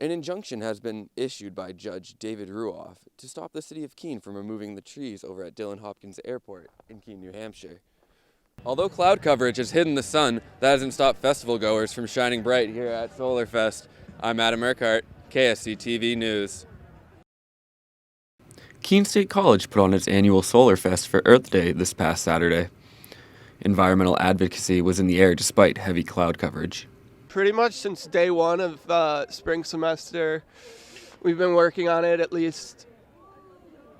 An injunction has been issued by Judge David Ruoff to stop the city of Keene from removing the trees over at Dillon Hopkins Airport in Keene, New Hampshire. Although cloud coverage has hidden the sun, that hasn't stopped festival goers from shining bright here at Solarfest. I'm Adam Urquhart, KSC TV News. Keene State College put on its annual Solarfest for Earth Day this past Saturday. Environmental advocacy was in the air despite heavy cloud coverage. Pretty much since day one of spring semester, we've been working on it. At least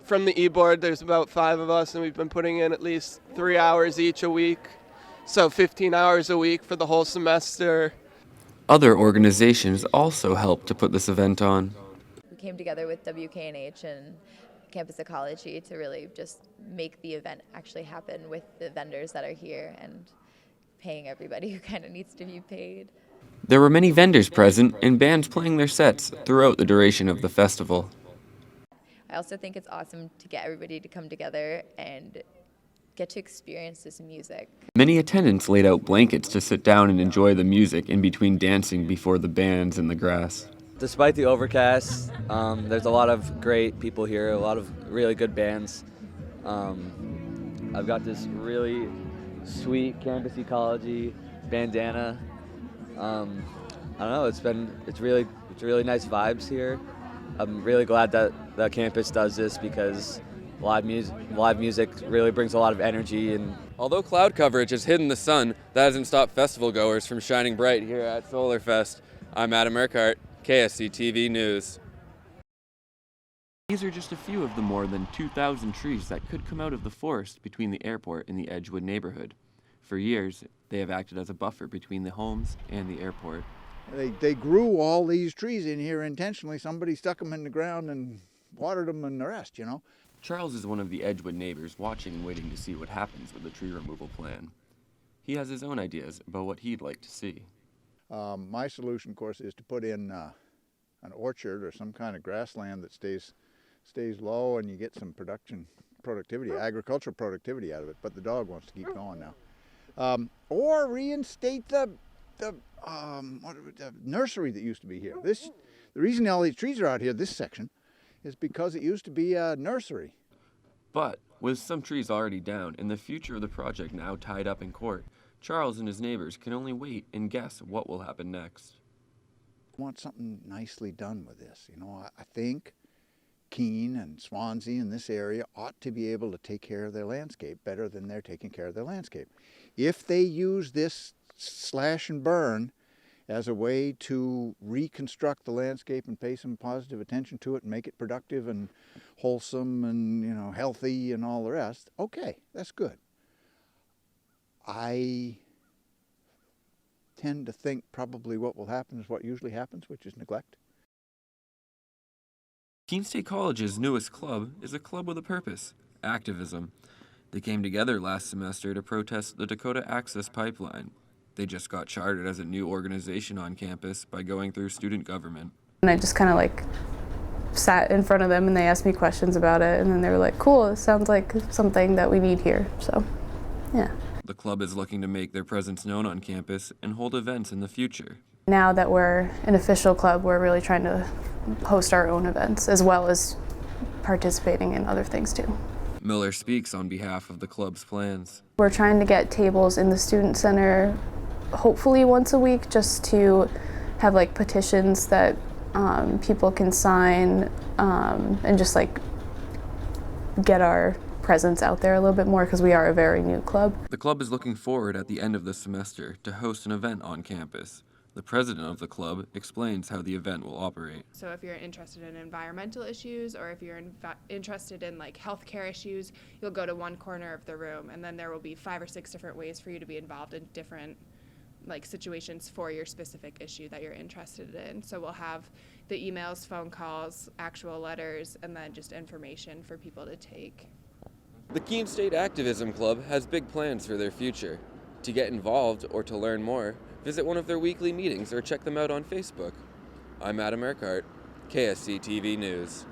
from the e-board, there's about 5 of us, and we've been putting in at least 3 hours each a week. So 15 hours a week for the whole semester. Other organizations also helped to put this event on. We came together with WKNH and Campus Ecology to really just make the event actually happen with the vendors that are here and paying everybody who kind of needs to be paid. There were many vendors present and bands playing their sets throughout the duration of the festival. I also think it's awesome to get everybody to come together and get to experience this music. Many attendants laid out blankets to sit down and enjoy the music in between dancing before the bands in the grass. Despite the overcast, there's a lot of great people here, a lot of really good bands. I've got this really sweet Campus Ecology bandana. I don't know, it's really nice vibes here. I'm really glad that the campus does this because live music really brings a lot of energy. And although cloud coverage has hidden the sun, that hasn't stopped festival goers from shining bright here at Solarfest. I'm Adam Urquhart, KSC TV News. These are just a few of the more than 2,000 trees that could come out of the forest between the airport and the Edgewood neighborhood. For years, they have acted as a buffer between the homes and the airport. They grew all these trees in here intentionally. Somebody stuck them in the ground and watered them and the rest, you know. Charles is one of the Edgewood neighbors watching and waiting to see what happens with the tree removal plan. He has his own ideas about what he'd like to see. My solution, of course, is to put in an orchard or some kind of grassland that stays low, and you get some productivity, agricultural productivity out of it. But the dog wants to keep going now. Or reinstate the nursery that used to be here. The reason all these trees are out here, this section, is because it used to be a nursery. But with some trees already down and the future of the project now tied up in court, Charles and his neighbors can only wait and guess what will happen next. I want something nicely done with this. You know, I think Keene and Swansea and this area ought to be able to take care of their landscape better than they're taking care of their landscape. If they use this slash and burn as a way to reconstruct the landscape and pay some positive attention to it and make it productive and wholesome and, you know, healthy and all the rest, okay, that's good. I tend to think probably what will happen is what usually happens, which is neglect. Keene State College's newest club is a club with a purpose: activism. They came together last semester to protest the Dakota Access Pipeline. They just got chartered as a new organization on campus by going through student government. And I just kind of sat in front of them and they asked me questions about it, and then they were like, cool, it sounds like something that we need here, so yeah. The club is looking to make their presence known on campus and hold events in the future. Now that we're an official club, we're really trying to host our own events as well as participating in other things too. Miller speaks on behalf of the club's plans. We're trying to get tables in the student center hopefully once a week, just to have petitions that people can sign and just get our presence out there a little bit more, because we are a very new club. The club is looking forward at the end of the semester to host an event on campus. The president of the club explains how the event will operate. So if you're interested in environmental issues, or if you're interested in healthcare issues, you'll go to one corner of the room, and then there will be 5 or 6 different ways for you to be involved in different situations for your specific issue that you're interested in. So we'll have the emails, phone calls, actual letters, and then just information for people to take. The Keene State Activism Club has big plans for their future. To get involved or to learn more, visit one of their weekly meetings or check them out on Facebook. I'm Adam Urquhart, KSC TV News.